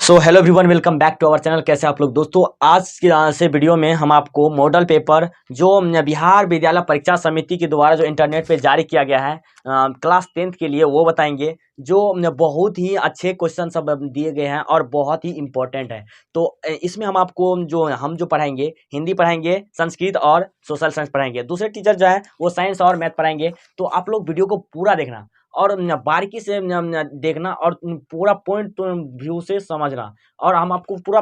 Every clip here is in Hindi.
So hello everyone, welcome back to our channel. कैसे आप लोग दोस्तों। आज से वीडियो में हम आपको मॉडल पेपर जो बिहार विद्यालय परीक्षा समिति के द्वारा जो इंटरनेट पे जारी किया गया है क्लास 10th के लिए वो बताएंगे। जो बहुत ही अच्छे क्वेश्चन सब दिए गए हैं और बहुत ही इम्पोर्टेंट है। तो इसमें हम आपको जो पढ़ाएंगे, हिंदी पढ़ाएंगे, संस्कृत और सोशल साइंस पढ़ाएंगे। दूसरे टीचर जो है वो साइंस और मैथ पढ़ाएंगे। तो आप लोग वीडियो को पूरा देखना और बारीकी से देखना और पूरा पॉइंट व्यू से समझना। और हम आपको पूरा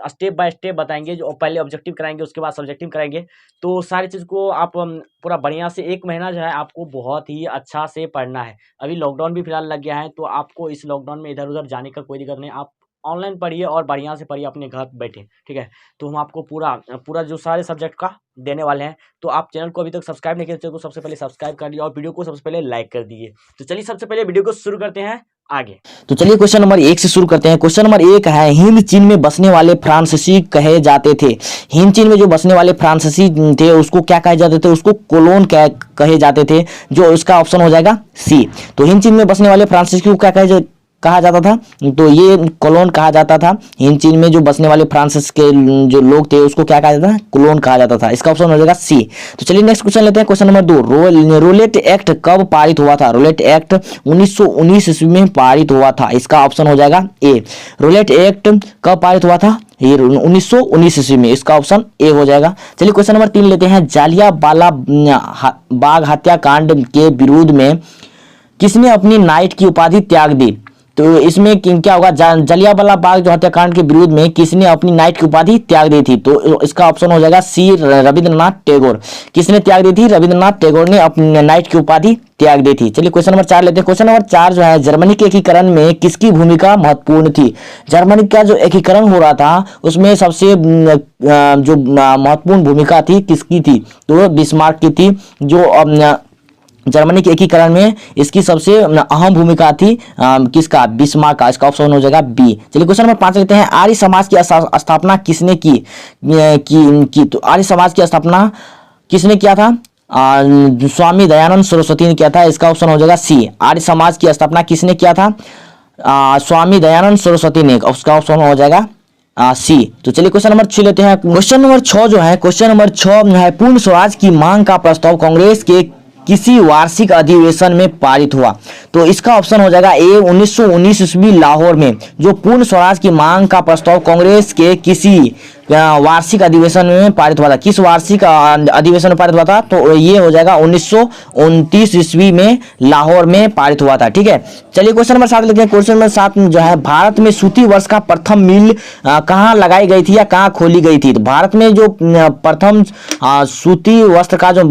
स्टेप बाय स्टेप बताएंगे। जो पहले ऑब्जेक्टिव कराएंगे, उसके बाद सब्जेक्टिव कराएंगे। तो सारी चीज़ को आप पूरा बढ़िया से 1 महीना जो है आपको बहुत ही अच्छा से पढ़ना है। अभी लॉकडाउन भी फिलहाल लग गया है, तो आपको इस लॉकडाउन में इधर उधर जाने का कोई दिक्कत नहीं। आप ऑनलाइन पढ़िए और बढ़िया से पढ़िए अपने घर बैठे, ठीक है। तो हम आपको पूरा जो सारे सब्जेक्ट का देने वाले हैं। तो आप चैनल को अभी तक सब्सक्राइब नहीं किए तो सबसे पहले सब्सक्राइब कर दिए और वीडियो को सबसे पहले लाइक कर दीजिए। तो चलिए सबसे पहले वीडियो को शुरू करते हैं आगे। तो चलिए क्वेश्चन नंबर 1 से शुरू करते हैं। क्वेश्चन नंबर 1 है, हिंद चीन में बसने वाले फ्रांसीसी कहे जाते थे। हिंद चीन में जो बसने वाले फ्रांसीसी थे उसको क्या कहे जाते थे? उसको कोलोन कहे जाते थे। जो इसका ऑप्शन हो जाएगा सी। तो हिंद चीन में बसने वाले फ्रांसीसी को क्या कहा जाता था? तो ये कोलोन कहा जाता था। हिंद चीन में जो बसने वाले फ्रांसिस के जो लोग थे उसको क्या कहा जाता था? कोलोन कहा जाता था। इसका ऑप्शन हो जाएगा सी। तो चलिए नेक्स्ट क्वेश्चन लेते हैं। क्वेश्चन नंबर 2, रोलेट एक्ट कब पारित हुआ था? रोलेट एक्ट 1919 ईस्वी में पारित हुआ था। इसका ऑप्शन हो जाएगा ए। रोलेट एक्ट कब पारित हुआ था? ये 1919 ईस्वी में। इसका ऑप्शन ए हो जाएगा। चलिए क्वेश्चन नंबर 3 लेते हैं। जालियांवाला बाग हत्याकांड के विरोध में किसने अपनी नाइट की उपाधि त्याग दी? तो इसमें क्या होगा? जलियांवाला बाग जो हत्याकांड के विरोध में किसने अपनी नाइट की उपाधि त्याग दी थी? तो इसका ऑप्शन हो जाएगा सी, रविंद्रनाथ टैगोर। किसने त्याग दी थी? रविंद्रनाथ टैगोर ने अपनी नाइट की उपाधि त्याग दी थी। चलिए क्वेश्चन नंबर 4 लेते हैं। क्वेश्चन नंबर 4 जो है, जर्मनी के एकीकरण में किसकी भूमिका महत्वपूर्ण थी? जर्मनी का जो एकीकरण हो रहा था उसमें सबसे जो महत्वपूर्ण भूमिका थी किसकी थी? तो बिस्मार्क की थी। जो जर्मनी के एकीकरण में इसकी सबसे अहम भूमिका थी किसका? बिस्मार्क का। इसका ऑप्शन हो जाएगा बी। चलिए क्वेश्चन नंबर 5 लेते हैं। आर्य समाज की स्थापना किसने की? तो आर्य समाज की स्थापना किसने किया था? स्वामी दयानंद सरस्वती ने किया था। इसका ऑप्शन हो जाएगा सी। आर्य समाज की स्थापना किसने किया था? स्वामी दयानंद सरस्वती ने। उसका ऑप्शन हो जाएगा सी। तो चलिए क्वेश्चन नंबर 6 लेते हैं। क्वेश्चन नंबर 6 जो है, क्वेश्चन नंबर 6 है, पूर्ण स्वराज की मांग का प्रस्ताव कांग्रेस के किसी वार्षिक अधिवेशन में पारित हुआ? तो इसका ऑप्शन हो जाएगा ए। 1919 ईस्वी लाहौर में जो पूर्ण स्वराज की मांग का प्रस्ताव कांग्रेस के किसी वार्षिक अधिवेशन में पारित हुआ था। किस वार्षिक अधिवेशन में पारित हुआ था? तो ये हो जाएगा 1929 ईस्वी में लाहौर में पारित हुआ था, ठीक है। चलिए क्वेश्चन नंबर 7 लेते हैं। क्वेश्चन नंबर 7 जो है, भारत में सूती वस्त्र का प्रथम मिल कहाँ लगाई गई थी या कहाँ खोली गई थी? तो भारत में जो प्रथम सूती वस्त्र का जो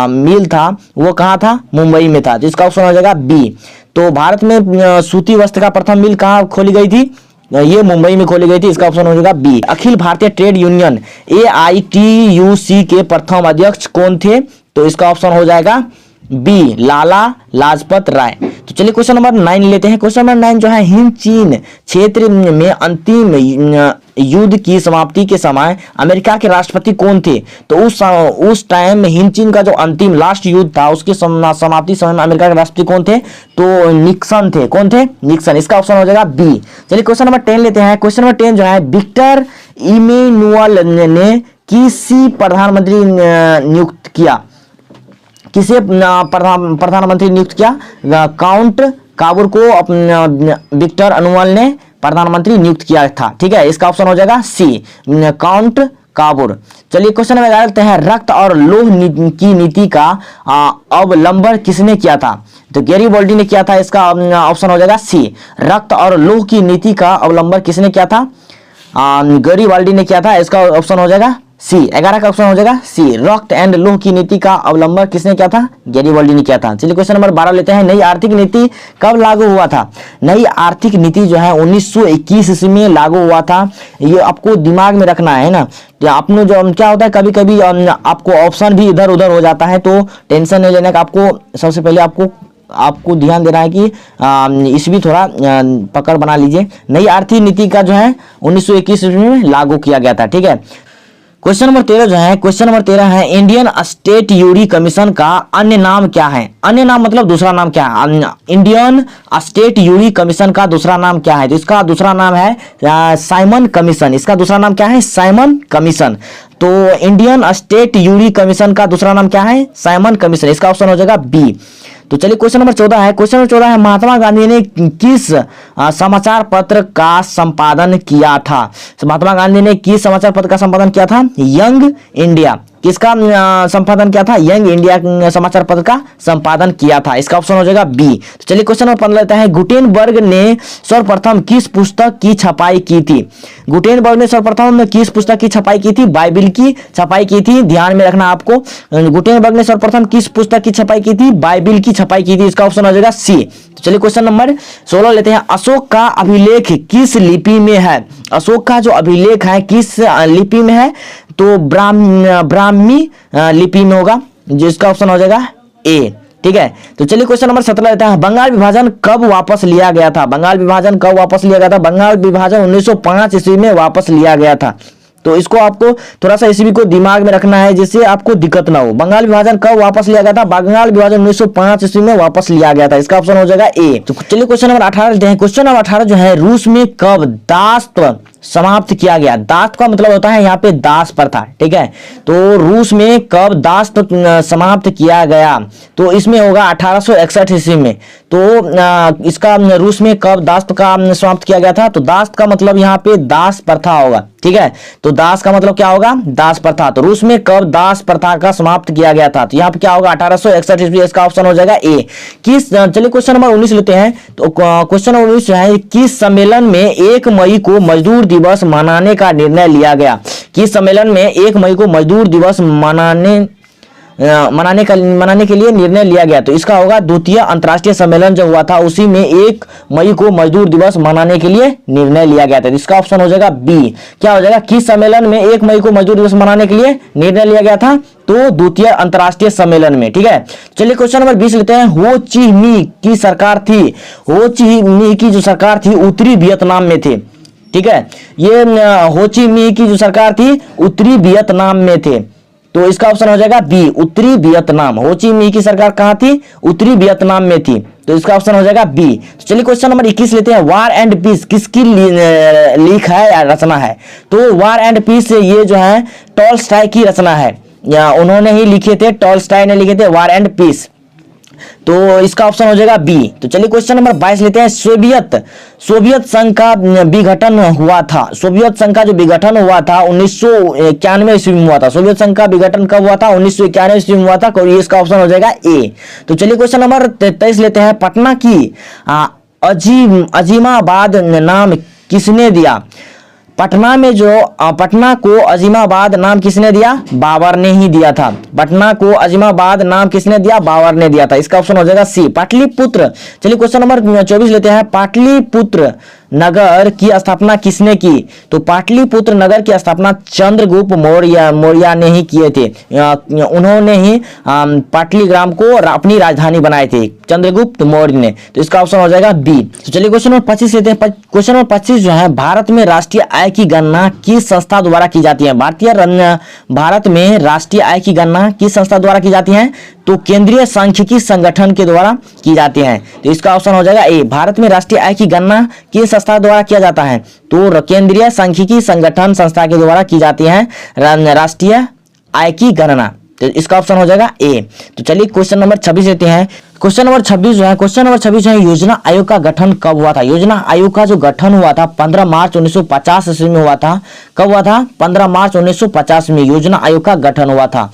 मिल था वो कहाँ था? मुंबई में था। तो इसका ऑप्शन हो जाएगा बी। तो भारत में सूती वस्त्र का प्रथम मिल कहाँ खोली गई थी? ये मुंबई में खोली गई थी। इसका ऑप्शन हो जाएगा B. Akhil Bharatiya trade union AITUC के प्रथम अध्यक्ष कौन थे? तो इसका ऑप्शन हो जाएगा बी, लाला लाजपत राय। तो चलिए क्वेश्चन नंबर 9 लेते हैं। क्वेश्चन नंबर 9 जो है, हिंद चीन क्षेत्र में अंतिम युद्ध की समाप्ति के समय अमेरिका के राष्ट्रपति कौन थे? तो उस टाइम हिंद चीन का जो अंतिम लास्ट युद्ध था उसकी समाप्ति समय में अमेरिका के राष्ट्रपति कौन थे? तो निक्सन थे। कौन थे? निक्सन। इसका ऑप्शन हो जाएगा बी। चलिए क्वेश्चन नंबर 10 लेते हैं। क्वेश्चन नंबर 10 जो है, विक्टर इमैनुअल ने किसी प्रधानमंत्री नियुक्त किया? किसे प्रधानमंत्री नियुक्त किया? काउंट काबूर को विक्टर इमैनुअल ने प्रधानमंत्री नियुक्त किया था, ठीक है। इसका ऑप्शन हो जाएगा सी, काउंट काबूर। चलिए क्वेश्चन नंबर 11 लेते हैं। रक्त और लौह की नीति का अवलंबन किसने किया था? तो गैरीबाल्डी ने किया था। इसका ऑप्शन हो जाएगा सी। रक्त और लौह की नीति का अवलंबन किसने किया था? गैरीबाल्डी ने किया था। इसका ऑप्शन हो जाएगा सी। 11 का ऑप्शन हो जाएगा सी। रक्त एंड लौह की नीति का अवलंबन किसने किया था? गैरीबाल्डी ने किया था। चलिए क्वेश्चन नंबर 12 लेते हैं। नई आर्थिक नीति कब लागू हुआ था? नई आर्थिक नीति जो है 1921 ईस्वी में लागू हुआ था। ये आपको दिमाग में रखना है ना। आपने जो क्या होता है, कभी कभी आपको ऑप्शन भी इधर उधर हो जाता है, तो टेंशन नहीं लेने का। आपको सबसे पहले आपको ध्यान देना है कि इसमें थोड़ा पकड़ बना लीजिए। नई आर्थिक नीति का जो है 1921 ईस्वी में लागू किया गया था, ठीक है। क्वेश्चन नंबर 13 जो है, क्वेश्चन नंबर 13 है इंडियन स्टेट यूरी कमीशन का अन्य नाम क्या है? अन्य नाम मतलब दूसरा नाम क्या है? इंडियन स्टेट यूरी कमीशन का दूसरा नाम क्या है? तो इसका दूसरा नाम है साइमन कमीशन। इसका दूसरा नाम क्या है? Simon commission. तो इंडियन स्टेट यूरी कमीशन का दूसरा नाम क्या है? Simon commission. इसका ऑप्शन हो जाएगा बी। तो चलिए क्वेश्चन नंबर 14 है, क्वेश्चन नंबर 14 है महात्मा गांधी ने किस समाचार पत्र का संपादन किया था? तो महात्मा गांधी ने किस समाचार पत्र का संपादन किया था? Young India. किसका संपादन किया था? यंग इंडिया समाचार पत्र का संपादन किया था। इसका ऑप्शन हो जाएगा बी। तो चलिए क्वेश्चन नंबर 15 लेते हैं, गुटेनबर्ग ने सर्वप्रथम किस पुस्तक की छपाई की थी? गुटेनबर्ग ने सर्वप्रथम किस पुस्तक की छपाई की थी? बाइबिल की छपाई की थी। ध्यान में रखना आपको, गुटेनबर्ग ने सर्वप्रथम किस पुस्तक की छपाई की थी? बाइबिल की छपाई की थी। इसका ऑप्शन हो जाएगा सी। तो चलिए क्वेश्चन नंबर 16 लेते हैं, अशोक का अभिलेख किस लिपि में है? अशोक का जो अभिलेख है किस लिपि में है? तो ब्राह्मी लिपि में होगा, जिसका ऑप्शन हो जाएगा ए। ठीक है, तो चलिए क्वेश्चन नंबर 17 लेते हैं, बंगाल विभाजन कब वापस लिया गया था? बंगाल विभाजन कब वापस लिया गया था? बंगाल विभाजन 1905 ईस्वी में वापस लिया गया था। तो इसको आपको थोड़ा सा ईस्वी को दिमाग में रखना है जिससे आपको दिक्कत ना हो। बंगाल विभाजन कब वापस लिया गया था? बंगाल विभाजन 1905 ईस्वी में वापस लिया गया था। इसका ऑप्शन हो जाएगा ए। तो चलिए क्वेश्चन नंबर 18 लेते हैं, क्वेश्चन नंबर 18 जो है, रूस में कब दासत्व समाप्त किया गया? दास का मतलब होता है यहाँ पे दास प्रथा। ठीक है, तो रूस में कब दास समाप्त किया गया? तो इसमें होगा 1861 ईस्वी में। तो इसका रूस में कब दास का समाप्त किया गया था? तो दास का मतलब यहाँ पे दास प्रथा होगा। ठीक है, तो दास का मतलब क्या होगा? दास प्रथा। तो रूस में कब दास प्रथा का समाप्त किया गया था? तो यहाँ पे क्या होगा? 1861 ईस्वी। इसका ऑप्शन हो जाएगा ए। किस, चलिए क्वेश्चन नंबर 19 लेते हैं। तो क्वेश्चन नंबर 19 है, किस सम्मेलन में 1 मई को मजदूर दिवस मनाने का निर्णय लिया गया? किस सम्मेलन में 1 मई को मजदूर दिवस मनाने के लिए निर्णय लिया गया? तो इसका होगा द्वितीय अंतर्राष्ट्रीय सम्मेलन जो हुआ था उसी में 1 मई को मजदूर दिवस मनाने के लिए निर्णय लिया गया था। इसका ऑप्शन हो जाएगा बी। क्या हो जाएगा? किस सम्मेलन में 1 मई को मजदूर दिवस मनाने के लिए निर्णय लिया गया था? तो द्वितीय अंतर्राष्ट्रीय सम्मेलन में। ठीक है, चलिए क्वेश्चन नंबर 20 लेते हैं, हो ची मिन्ह की सरकार थी, हो ची मिन्ह की जो सरकार थी उत्तरी वियतनाम में थे। ठीक है, ये हो ची मिन्ह की जो सरकार थी उत्तरी वियतनाम में थे। तो इसका ऑप्शन हो जाएगा बी, उत्तरी वियतनाम। हो ची मिन्ह की सरकार कहां थी? उत्तरी वियतनाम में थी। तो इसका ऑप्शन हो जाएगा बी। तो चलिए क्वेश्चन नंबर 21 लेते हैं, वार एंड पीस किसकी लिख है या रचना है? तो वार एंड पीस ये जो है टॉलस्टॉय की रचना है, या उन्होंने ही लिखे थे, टॉलस्टॉय ने लिखे थे वार एंड पीस। तो इसका ऑप्शन हो जाएगा बी। तो चलिए क्वेश्चन नंबर 22 लेते हैं, सोवियत संघ का विघटन हुआ था। सोवियत संघ का जो विघटन हुआ था 1991 ईस्वी में हुआ था। सोवियत संघ का विघटन कब हुआ था? 1991 ईस्वी में हुआ था। इसका ऑप्शन हो जाएगा ए। तो चलिए क्वेश्चन नंबर 23 लेते हैं, पटना की अजीमाबाद नाम किसने दिया? पटना में जो पटना को अजीमाबाद नाम किसने दिया? बाबर ने ही दिया था। पटना को अजीमाबाद नाम किसने दिया? बाबर ने दिया था। इसका ऑप्शन हो जाएगा सी, पाटलिपुत्र। चलिए क्वेश्चन नंबर 24 लेते हैं, पाटलिपुत्र नगर की स्थापना किसने की? तो पाटलिपुत्र नगर की स्थापना चंद्रगुप्त मौर्य ने ही किए थे। उन्होंने ही पाटलिग्राम को अपनी राजधानी बनाए थे, चंद्रगुप्त मौर्य ने। तो इसका ऑप्शन हो जाएगा बी। तो चलिए क्वेश्चन नंबर 25 लेते हैं। क्वेश्चन नंबर 25 जो है, भारत में राष्ट्रीय आय की गणना किस संस्था द्वारा की जाती है? भारत में राष्ट्रीय आय की गणना किस संस्था द्वारा की जाती है? तो केंद्रीय सांख्यिकी संगठन के द्वारा की जाती है। तो इसका ऑप्शन हो जाएगा ए। भारत में राष्ट्रीय आय की गणना किस संस्था द्वारा किया जाता है? तो केंद्रीय सांख्यिकी संगठन संस्था के द्वारा की जाती है राष्ट्रीय आय की गणना। तो इसका ऑप्शन हो जाएगा ए। तो चलिए क्वेश्चन नंबर 26 लेते हैं। क्वेश्चन नंबर 26 जो है, क्वेश्चन नंबर 26 है, योजना आयोग का गठन कब हुआ था? योजना आयोग का जो गठन हुआ था 15 मार्च 1950 ईस्वी में हुआ था। कब हुआ था? 15 मार्च 1950 में योजना आयोग का गठन हुआ था।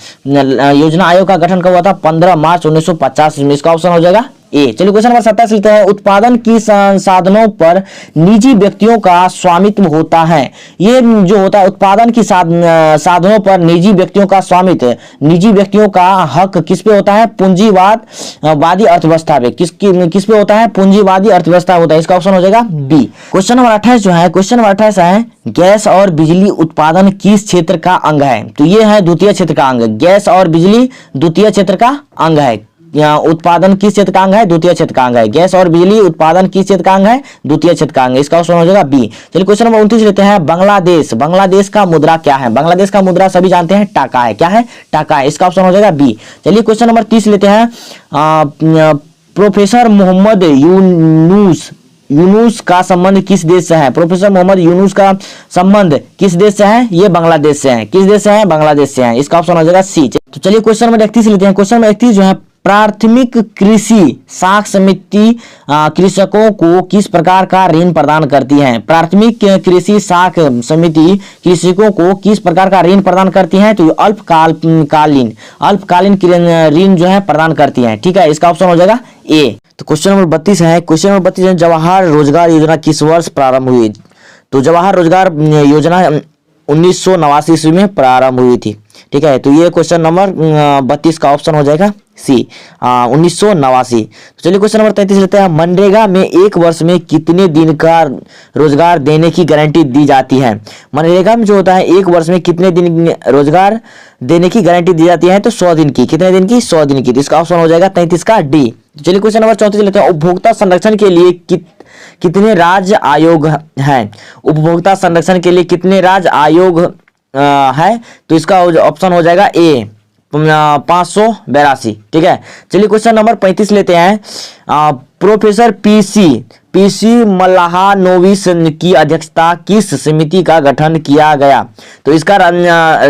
योजना आयोग का गठन कब हुआ था? 15 मार्च 1950 में। इसका ऑप्शन हो जाएगा ए। चलिए क्वेश्चन नंबर 27 लेते हैं, उत्पादन की साधनों पर निजी व्यक्तियों का स्वामित्व होता है। ये जो होता है उत्पादन की साधनों पर निजी व्यक्तियों का स्वामित्व, निजी व्यक्तियों का हक किस पे होता है? पूंजीवादी अर्थव्यवस्था पे। किस पे होता है? पूंजीवादी अर्थव्यवस्था होता है। इसका ऑप्शन हो जाएगा बी। क्वेश्चन नंबर 28 जो है, क्वेश्चन नंबर 28 है, गैस और बिजली उत्पादन किस क्षेत्र का अंग है? तो ये है द्वितीय क्षेत्र का अंग। गैस और बिजली द्वितीय क्षेत्र का अंग है। उत्पादन किस क्षेत्र का अंग है? द्वितीय क्षेत्र का अंग है। गैस और बिजली उत्पादन किस क्षेत्र का अंग है? द्वितीय क्षेत्र का अंग है। इसका ऑप्शन हो जाएगा बी। चलिए क्वेश्चन नंबर 29 लेते हैं। बांग्लादेश, बांग्लादेश का मुद्रा क्या है? बांग्लादेश का मुद्रा सभी जानते हैं टाका है। क्या है? टाका है। इसका ऑप्शन हो जाएगा बी। चलिए क्वेश्चन नंबर 30 लेते हैं। प्रोफेसर मोहम्मद यूनुस का संबंध किस देश से है? प्रोफेसर मोहम्मद यूनुस का संबंध किस देश से है? ये बांग्लादेश से है। किस देश से है? बांग्लादेश से है। इसका ऑप्शन हो जाएगा सी। तो चलिए क्वेश्चन नंबर 31 लेते हैं। क्वेश्चन नंबर 31 जो है, प्राथमिक कृषि साख समिति कृषकों को किस प्रकार का ऋण प्रदान करती है? प्राथमिक कृषि साख समिति कृषकों को किस प्रकार का ऋण प्रदान करती है? तो अल्पकालीन ऋण जो है प्रदान करती है। ठीक है, इसका ऑप्शन हो जाएगा ए। तो क्वेश्चन नंबर 32 है। क्वेश्चन नंबर 32 है, जवाहर रोजगार योजना किस वर्ष प्रारंभ हुई? तो जवाहर रोजगार योजना 1989 ईस्वी में प्रारंभ हुई थी। ठीक है, तो ये क्वेश्चन नंबर 32 का ऑप्शन हो जाएगा सी, 1989। तो चलिए क्वेश्चन नंबर 33 लेते हैं। मनरेगा में एक वर्ष में कितने दिन का रोजगार देने की गारंटी दी जाती है? मनरेगा में जो होता है एक वर्ष में कितने दिन रोजगार देने की गारंटी दी जाती है? तो 100 दिन की। कितने दिन की? 100 दिन की। तो इसका ऑप्शन हो जाएगा 33 का डी। चलिए क्वेश्चन नंबर 34 लेते हैं। उपभोक्ता संरक्षण के लिए कितने राज्य आयोग हैं? उपभोक्ता संरक्षण के लिए कितने राज्य आयोग है? तो इसका ऑप्शन हो जाएगा ए, 582। ठीक है, चलिए क्वेश्चन नंबर 35 लेते हैं। प्रोफेसर पीसी मल्लाहानोविस की अध्यक्षता किस समिति का गठन किया गया? तो इसका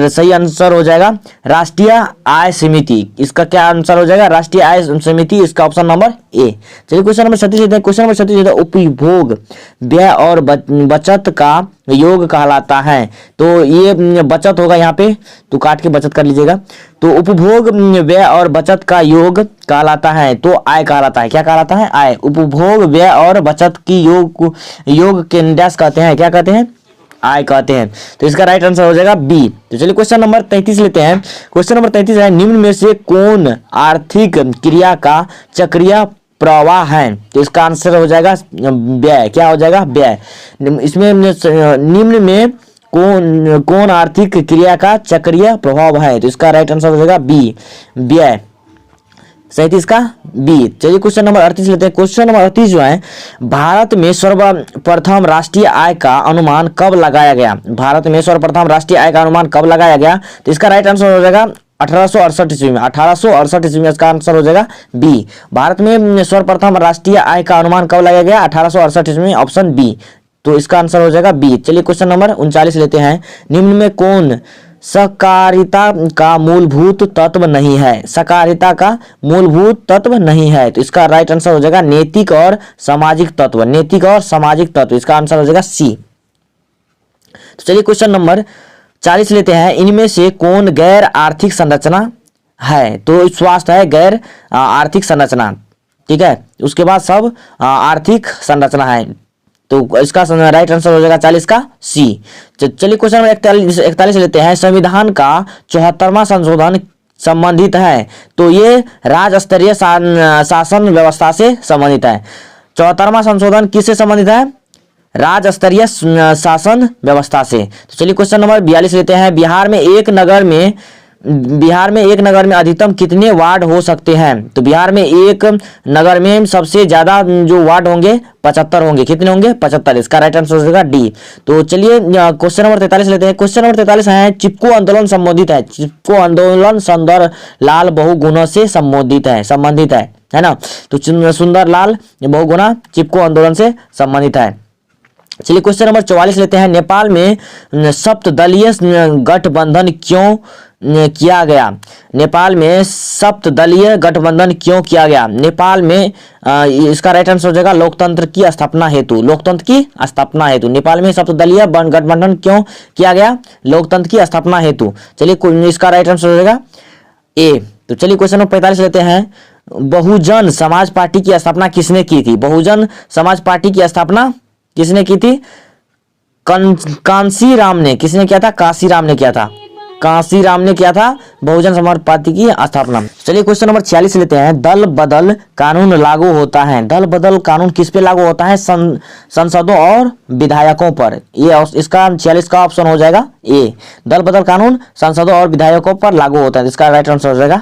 सही आंसर हो जाएगा राष्ट्रीय आय समिति। इसका क्या आंसर हो जाएगा? राष्ट्रीय आय समिति। इसका ऑप्शन नंबर ए। चलिए क्वेश्चन नंबर 36 लेते हैं। क्वेश्चन नंबर 36 लेते हैं। उपभोग व्यय और बचत का योग कहलाता है। तो ये बचत होगा यहाँ पे, तो काट के बचत कर लीजिएगा। तो उपभोग व्यय और बचत का योग कहलाता है, तो आय कहलाता है। क्या कहलाता है? आय। उपभोग व्यय और बचत की योग के डैश कहते हैं। क्या कहते हैं? आय कहते हैं। तो इसका राइट आंसर हो जाएगा बी। तो चलिए क्वेश्चन नंबर 33 लेते हैं। क्वेश्चन नंबर 33 है, निम्न में से कौन आर्थिक क्रिया का चक्रीय प्रवाह है? तो इसका आंसर हो जाएगा व्यय। क्या हो जाएगा? व्यय। इसमें निम्न में कौन आर्थिक क्रिया का चक्रीय प्रभाव है? तो इसका राइट आंसर हो जाएगा बी, व्यय। 37 का बी। चलिए क्वेश्चन नंबर 38 लेते हैं। क्वेश्चन नंबर 38 जो है, भारत में सर्वप्रथम राष्ट्रीय आय का अनुमान कब लगाया गया? भारत में सर्वप्रथम राष्ट्रीय आय का अनुमान कब लगाया गया? तो इसका राइट आंसर हो जाएगा 1868 ईस्वी में। 1868 ईस्वी में इसका आंसर हो जाएगा बी। भारत में सर्वप्रथम राष्ट्रीय आय का अनुमान कब लगाया गया? 1868 ईस्वी में, ऑप्शन बी। तो इसका आंसर हो जाएगा बी। चलिए क्वेश्चन नंबर 39 लेते हैं। निम्न में कौन सहकारिता का मूलभूत तत्व नहीं है? सहकारिता का मूलभूत तत्व नहीं है, तो इसका राइट आंसर हो जाएगा नैतिक और सामाजिक तत्व। नैतिक और सामाजिक तत्व, इसका आंसर हो जाएगा सी। तो चलिए क्वेश्चन नंबर 40 लेते हैं। इनमें से कौन गैर आर्थिक संरचना है? तो स्वास्थ्य है गैर आर्थिक संरचना। ठीक है, उसके बाद सब आर्थिक संरचना है, तो इसका राइट आंसर हो जाएगा 40 का सी। चलिए क्वेश्चन नंबर 41 लेते हैं। संविधान का 74वां संशोधन संबंधित है, तो ये राज्य स्तरीय शासन व्यवस्था से संबंधित है। 74वां संशोधन किससे संबंधित है? राज्य स्तरीय शासन व्यवस्था से। तो चलिए क्वेश्चन नंबर 42 लेते हैं। बिहार में एक नगर में अधिकतम कितने वार्ड हो सकते हैं? तो बिहार में एक नगर में सबसे ज्यादा जो वार्ड होंगे 75 होंगे। कितने होंगे? 75। इसका राइट आंसर हो जाएगा डी। तो चलिए क्वेश्चन नंबर 43 लेते हैं। क्वेश्चन नंबर 43 है, चिपको आंदोलन संबोधित है। चिपको आंदोलन सुंदर लाल बहुगुणा से संबंधित है ना। तो सुंदर लाल बहुगुणा चिपको आंदोलन से संबंधित है। चलिए क्वेश्चन नंबर 44 लेते हैं। नेपाल में सप्तदलीय गठबंधन क्यों किया गया? नेपाल में सप्तदलीय गठबंधन क्यों किया गया? नेपाल में इसका राइट आंसर हो जाएगा लोकतंत्र की स्थापना हेतु। लोकतंत्र की स्थापना हेतु नेपाल में सप्तदलीय गठबंधन क्यों किया गया? लोकतंत्र की स्थापना हेतु। चलिए इसका राइट आंसर हो जाएगा ए। तो चलिए क्वेश्चन नंबर 45 लेते हैं। बहुजन समाज पार्टी की स्थापना किसने की थी? बहुजन समाज पार्टी की स्थापना किसने की थी? कांसीराम ने। किसने किया था? कांसीराम ने किया था। कांसीराम ने किया था बहुजन समाज पार्टी की स्थापना। चलिए क्वेश्चन नंबर 46 लेते हैं। दल बदल कानून लागू होता है। दल बदल कानून किस पे लागू होता है? संसदों और विधायकों पर। ये इसका 46 का ऑप्शन हो जाएगा ए। दल बदल कानून संसदों और विधायकों पर लागू होता है, इसका राइट आंसर हो जाएगा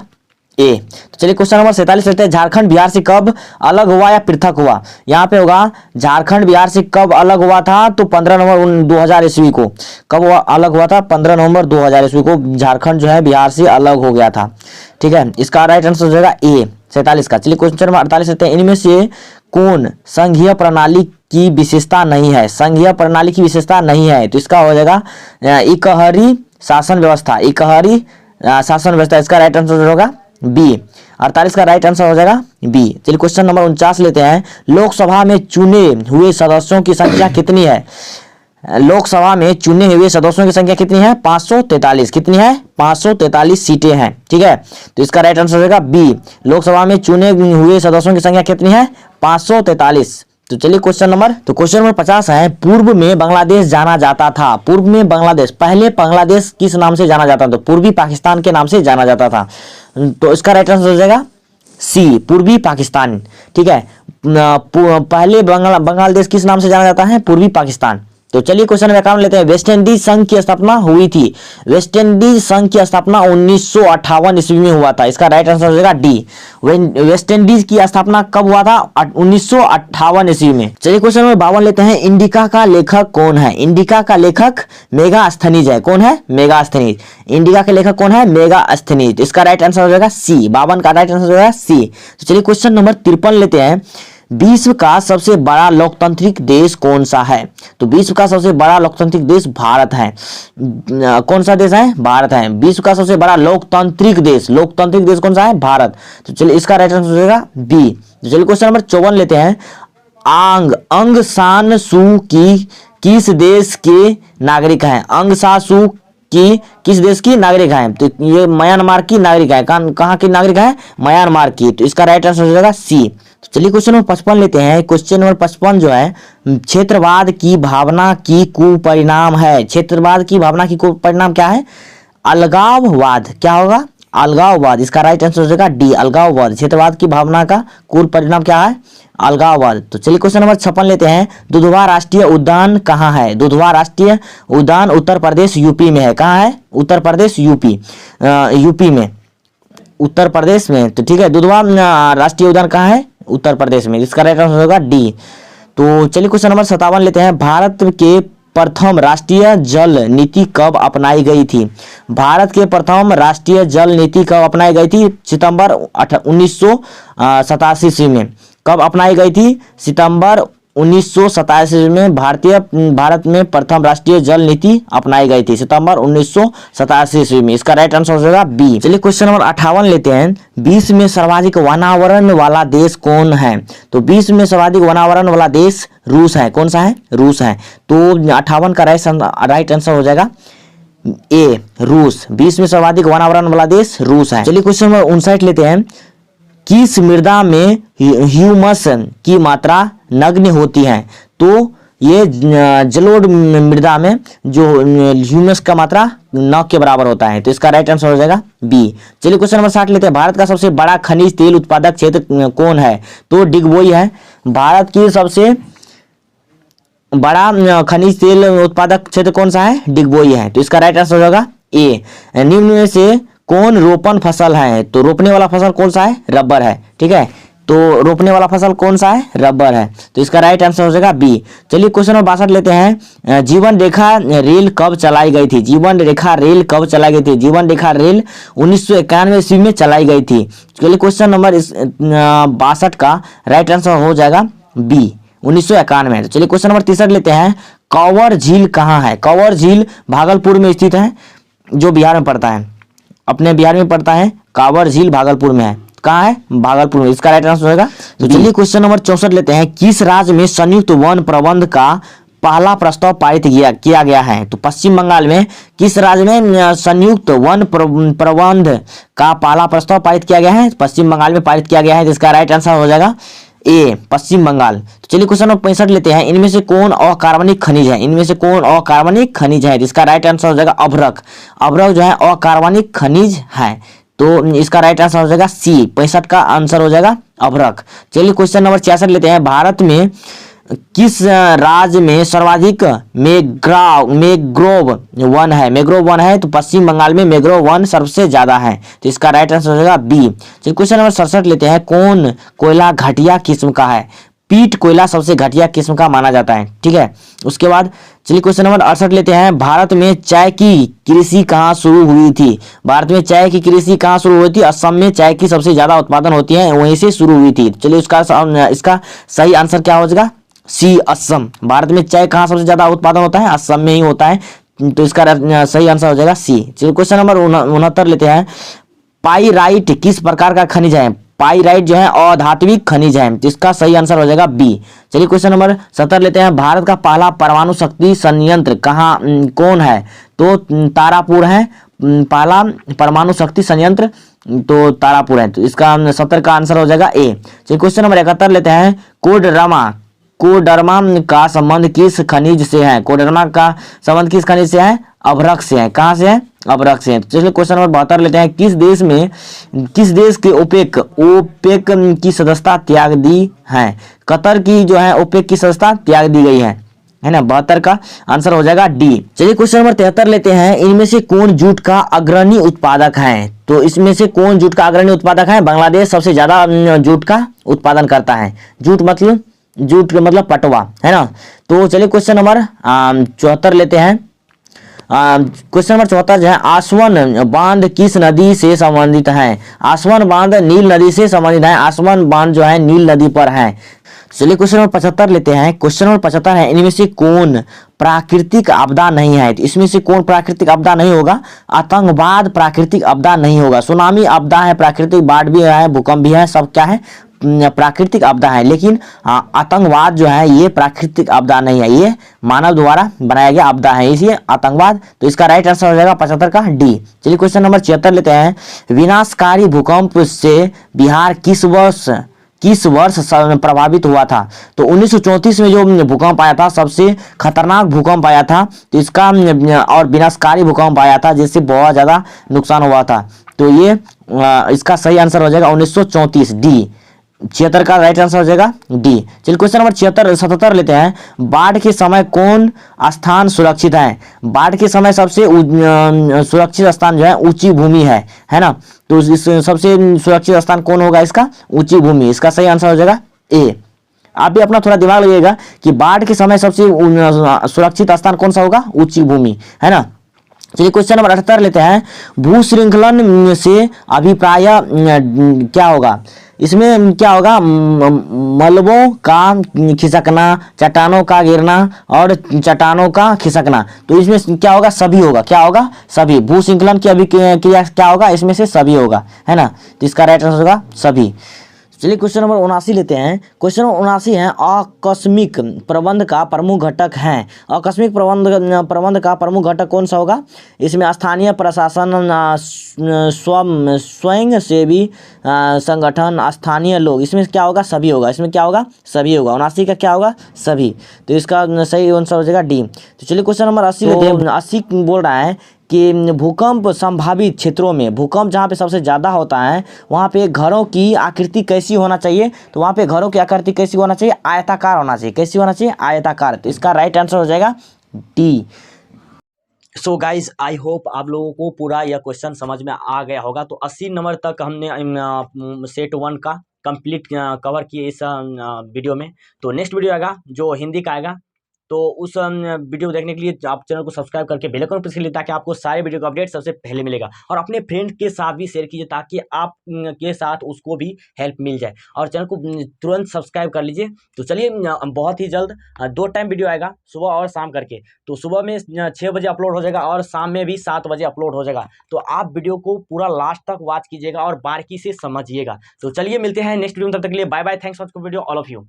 ए। तो चलिए क्वेश्चन नंबर 47 लेते हैं, झारखंड बिहार से कब अलग हुआ या पृथक हुआ। यहाँ पे होगा झारखंड बिहार से कब अलग हुआ था, तो 15 नवंबर 2000 ईस्वी को। कब हुआ अलग हुआ था, 15 नवंबर 2000 ईस्वी को झारखंड जो है बिहार से अलग हो गया था। ठीक है, इसका राइट आंसर हो जाएगा ए 47 का। चलिए क्वेश्चन नंबर 48 लेते हैं, इनमें से कौन संघीय प्रणाली की विशेषता नहीं है, संघीय प्रणाली की विशेषता नहीं है, तो इसका हो जाएगा इकहरी शासन व्यवस्था, इकहरी शासन व्यवस्था। इसका राइट आंसर होगा बी। 48 का राइट आंसर हो जाएगा बी। चलिए क्वेश्चन नंबर 49 लेते हैं, लोकसभा में चुने हुए सदस्यों की संख्या कितनी है। लोकसभा में चुने हुए सदस्यों की संख्या कितनी है, 543। कितनी है, 543 सीटें हैं। ठीक है, तो इसका राइट आंसर हो जाएगा बी। लोकसभा में चुने हुए सदस्यों की संख्या कितनी है, 543। तो चलिए क्वेश्चन नंबर 50 है, पूर्व में बांग्लादेश जाना जाता था। पूर्व में बांग्लादेश, पहले बांग्लादेश किस नाम से जाना जाता था, तो पूर्वी पाकिस्तान के नाम से जाना जाता था। तो इसका राइट आंसर हो जाएगा सी, पूर्वी पाकिस्तान। ठीक है, पहले बांग्लादेश किस नाम से जाना जाता है, पूर्वी पाकिस्तान। तो चलिए क्वेश्चन नंबर 51 लेते हैं, वेस्ट इंडीज संघ की स्थापना हुई थी। वेस्ट इंडीज संघ की स्थापना 1958 ईस्वी में हुआ था। इसका राइट आंसर हो जाएगा डी। वेस्ट इंडीज की स्थापना कब हुआ था, 1958 ईस्वी में। चलिए क्वेश्चन नंबर 52 लेते हैं, इंडिका का लेखक कौन है। इंडिका का लेखक मेगास्थनीज है। कौन है, मेगास्थनीज। इंडिका के लेखक कौन है, मेगास्थनीज। इसका राइट आंसर हो जाएगा सी। 52 का राइट आंसर हो जाएगा सी। तो चलिए क्वेश्चन नंबर 53 लेते हैं, विश्व का सबसे बड़ा लोकतांत्रिक देश कौन सा है। तो विश्व का सबसे बड़ा लोकतांत्रिक देश भारत है। कौन सा देश है, भारत है। विश्व का सबसे बड़ा लोकतांत्रिक देश कौन सा है, भारत। तो चलिए इसका राइट आंसर हो जाएगा बी। तो चलिए क्वेश्चन नंबर 54 लेते हैं, अंग सान सू की किस देश के नागरिक हैं। अंग सान सू की किस देश की नागरिक है, तो ये म्यांमार की नागरिक है। कहाँ की नागरिक है, म्यांमार की। तो इसका राइट आंसर हो जाएगा सी। तो चलिए क्वेश्चन नंबर 55 लेते हैं। क्वेश्चन नंबर 55 जो है, क्षेत्रवाद की भावना की कुपरिणाम है। क्षेत्रवाद की भावना की कुपरिणाम क्या है, अलगाववाद। क्या होगा, अलगाववाद। इसका राइट आंसर हो जाएगा डी, अलगाववाद। क्षेत्रवाद की भावना का कुपरिणाम क्या है, अलगाववाद। तो चलिए क्वेश्चन नंबर 56 लेते हैं, दुधवा राष्ट्रीय उद्यान कहाँ है। दुधवा राष्ट्रीय उद्यान उत्तर प्रदेश यूपी में है। कहाँ है, उत्तर प्रदेश यूपी में, उत्तर प्रदेश में। तो ठीक है, दुधवा राष्ट्रीय उद्यान कहाँ है, उत्तर प्रदेश में। इसका राइट आंसर होगा डी। तो चलिए क्वेश्चन नंबर 57 लेते हैं, भारत के प्रथम राष्ट्रीय जल नीति कब अपनाई गई थी। भारत के प्रथम राष्ट्रीय जल नीति कब अपनाई गई थी, सितंबर 1987 ईस्वी में। कब अपनाई गई थी, सितंबर 1987 में भारत में प्रथम राष्ट्रीय जल नीति अपनाई गई थी, सितंबर 1987 ईस्वी में। इसका राइट आंसर हो जाएगा बी। चलिए क्वेश्चन नंबर 58 लेते हैं, विश्व में सर्वाधिक वनावरण वाला देश कौन है। तो विश्व में सर्वाधिक वनावरण वाला देश रूस है। कौन सा है, रूस है। तो 58 का राइट आंसर हो जाएगा ए, रूस। विश्व में सर्वाधिक वनावरण वाला देश रूस है। चलिए क्वेश्चन नंबर 59 लेते हैं, किस मृदा में ह्यूमस की मात्रा नगण्य होती है। तो ये जलोढ़ मृदा में जो ह्यूमस का मात्रा न के बराबर होता है। तो इसका राइट आंसर हो जाएगा बी। चलिए क्वेश्चन नंबर 60 लेते हैं, भारत का सबसे बड़ा खनिज तेल उत्पादक क्षेत्र कौन है। तो डिगबोई है। भारत की सबसे बड़ा खनिज तेल उत्पादक क्षेत्र कौन सा है, डिगबोई है। तो इसका राइट आंसर हो जाएगा ए। निम्न में से कौन रोपण फसल है। तो रोपने वाला फसल कौन सा है, रबर है। ठीक है, तो रोपने वाला फसल कौन सा है, रबर है। तो इसका राइट आंसर हो जाएगा बी। चलिए क्वेश्चन नंबर 62 लेते हैं, जीवन रेखा रेल कब चलाई गई थी। जीवन रेखा रेल कब चलाई गई थी। जीवन रेखा रेल 1991 ईस्वी में चलाई गई थी। चलिए क्वेश्चन नंबर 62 का राइट आंसर हो जाएगा बी, 1991। तो चलिए क्वेश्चन नंबर 63 लेते हैं, कांवर झील कहाँ है। कांवर झील भागलपुर में स्थित है, जो बिहार में पड़ता है, अपने बिहार में पड़ता है। कांवर झील भागलपुर में है। कहाँ है, भागलपुर में। इसका राइट आंसर होगा। तो चलिए क्वेश्चन नंबर 64 लेते हैं, किस राज्य में संयुक्त वन प्रबंध का पहला प्रस्ताव पारित किया गया है। तो पश्चिम बंगाल में किस राज्य में संयुक्त वन प्रबंध का पहला प्रस्ताव पारित किया गया है, पश्चिम बंगाल में पारित किया गया है। इसका राइट आंसर हो जाएगा ए, पश्चिम बंगाल। तो चलिए क्वेश्चन नंबर 65 लेते हैं, इनमें से कौन अकार्बनिक खनिज है। इनमें से कौन अकार्बनिक खनिज है। इसका राइट आंसर हो जाएगा अभ्रक। अभ्रक जो है अकार्बनिक खनिज है। तो इसका राइट आंसर हो जाएगा सी, 65 का आंसर हो जाएगा अभ्रक। चलिए क्वेश्चन नंबर 66 लेते हैं, भारत में किस राज्य में सर्वाधिक मैंग्रोव वन है? मैंग्रोव वन है तो पश्चिम बंगाल में मैंग्रोव वन सबसे ज्यादा है, तो इसका राइट आंसर हो जाएगा बी। चलिए क्वेश्चन नंबर 67 लेते हैं। कौन कोयला घटिया किस्म का है? पीट कोयला सबसे घटिया किस्म का माना जाता है, ठीक है। उसके बाद चलिए क्वेश्चन नंबर 68 लेते हैं। भारत में चाय की कृषि कहाँ शुरू हुई थी? भारत में चाय की कृषि कहाँ शुरू हुई थी? असम में चाय की सबसे ज्यादा उत्पादन होती है, वहीं से शुरू हुई थी। चलिए इसका सही आंसर क्या हो जाएगा? सी, असम। भारत में चाय कहाँ सबसे ज्यादा उत्पादन होता है? असम में ही होता है, तो इसका सही आंसर हो जाएगा सी। चलिए क्वेश्चन नंबर 69 लेते हैं। पाइराइट किस प्रकार का खनिज है? पाइराइट जो है अधात्विक खनिज है, तो इसका सही आंसर हो जाएगा बी। चलिए क्वेश्चन नंबर 70 लेते हैं। भारत का पहला परमाणु शक्ति संयंत्र कहाँ कौन है? तो तारापुर है पहला परमाणु शक्ति संयंत्र, तो तारापुर है, तो इसका 70 का आंसर हो जाएगा ए। चलिए क्वेश्चन नंबर 71 लेते हैं। कोडरमा का संबंध किस खनिज से है? कोडरमा का संबंध किस खनिज से है? अभ्रक से है। कहाँ से है? अभ्रक से है। चलिए क्वेश्चन नंबर 72 लेते हैं। किस देश के ओपेक की सदस्यता त्याग दी है? कतर की जो है ओपेक की सदस्यता त्याग दी गई है ना। 72 का आंसर हो जाएगा डी। चलिए क्वेश्चन नंबर 73 लेते हैं। इनमें से कौन जूट का अग्रणी उत्पादक है? तो इसमें से कौन जूट का अग्रणी उत्पादक है? बांग्लादेश सबसे ज्यादा जूट का उत्पादन करता है। जूट मतलब पटवा, है ना। तो चलिए क्वेश्चन नंबर 74 लेते हैं। क्वेश्चन नंबर 74 जो है, आसवन बांध किस नदी से संबंधित है? आसवन बांध नील नदी से संबंधित है। आसवन बांध जो है नील नदी पर है। चलिए क्वेश्चन नंबर 75 लेते हैं। क्वेश्चन नंबर 75 है, इनमें से कौन प्राकृतिक आपदा नहीं है? तो इसमें से कौन प्राकृतिक आपदा नहीं होगा? आतंकवाद प्राकृतिक आपदा नहीं होगा। सुनामी आपदा है, प्राकृतिक बाढ़ भी है, भूकंप भी है, सब क्या है? प्राकृतिक आपदा है। लेकिन आतंकवाद जो है ये प्राकृतिक आपदा नहीं है, ये मानव द्वारा बनाया गया आपदा है, इसलिए आतंकवाद। तो इसका राइट आंसर हो जाएगा 75 का डी। चलिए क्वेश्चन नंबर 76 लेते हैं। विनाशकारी भूकंप से बिहार किस वर्ष प्रभावित हुआ था? तो 1934 में जो भूकंप आया था, सबसे खतरनाक भूकंप आया था, तो इसका और विनाशकारी भूकंप आया था जिससे बहुत ज्यादा नुकसान हुआ था, तो ये इसका सही आंसर हो जाएगा 1934 डी। 76 का राइट आंसर हो जाएगा डी। चलिए क्वेश्चन नंबर 77 लेते हैं। बाढ़ के समय कौन स्थान सुरक्षित है? बाढ़ के समय सबसे सुरक्षित स्थान जो है ऊंची भूमि है ना। तो इस सबसे सुरक्षित स्थान कौन होगा? इसका ऊंची भूमि। इसका सही आंसर हो जाएगा ए। आप भी अपना थोड़ा दिमाग लगाइएगा कि बाढ़ के समय सबसे सुरक्षित स्थान कौन सा होगा? ऊंची भूमि, है ना। चलिए क्वेश्चन नंबर 78 लेते हैं। भूश्रृंखलन से अभिप्राय क्या होगा? इसमें क्या होगा? मलबों का खिसकना, चट्टानों का गिरना और चट्टानों का खिसकना। तो इसमें क्या होगा? सभी होगा। क्या होगा? सभी। भूश्रृंखलन की अभिक्रिया क्या होगा? इसमें से सभी होगा, है ना। तो इसका राइट आंसर होगा सभी। चलिए क्वेश्चन नंबर 79 लेते हैं। क्वेश्चन नंबर 79 है, आकस्मिक प्रबंध का प्रमुख घटक है। आकस्मिक प्रबंध का प्रमुख घटक कौन सा होगा? इसमें स्थानीय प्रशासन, स्वयं सेवी संगठन, स्थानीय लोग, इसमें क्या होगा? सभी होगा। इसमें क्या होगा? सभी होगा। 79 का क्या होगा? सभी। तो इसका सही आंसर हो जाएगा डी। तो चलिए क्वेश्चन नंबर 80 लेते हैं। 80 बोल रहा है कि भूकंप संभावित क्षेत्रों में, भूकंप जहाँ पे सबसे ज़्यादा होता है वहाँ पे घरों की आकृति कैसी होना चाहिए? तो वहाँ पे घरों की आकृति कैसी होना चाहिए? आयताकार होना चाहिए। कैसी होना चाहिए? आयताकार। तो इसका राइट आंसर हो जाएगा D. So guys, I hope आप लोगों को पूरा यह क्वेश्चन समझ में आ गया होगा। तो 80 नंबर तक हमने सेट 1 का कंप्लीट कवर किए इस वीडियो में। तो नेक्स्ट वीडियो आएगा जो हिंदी का आएगा, तो उस वीडियो को देखने के लिए आप चैनल को सब्सक्राइब करके बेल आइकन प्रेस कीजिए ताकि आपको सारे वीडियो का अपडेट सबसे पहले मिलेगा। और अपने फ्रेंड के साथ भी शेयर कीजिए ताकि आप के साथ उसको भी हेल्प मिल जाए। और चैनल को तुरंत सब्सक्राइब कर लीजिए। तो चलिए, बहुत ही जल्द 2 टाइम वीडियो आएगा, सुबह और शाम करके। तो सुबह में 6 बजे अपलोड हो जाएगा और शाम में भी 7 बजे अपलोड हो जाएगा। तो आप वीडियो को पूरा लास्ट तक वॉच कीजिएगा और बारीकी से समझिएगा। तो चलिए मिलते हैं नेक्स्ट वीडियो में, तब तक के लिए bye bye. Thanks for video all of you.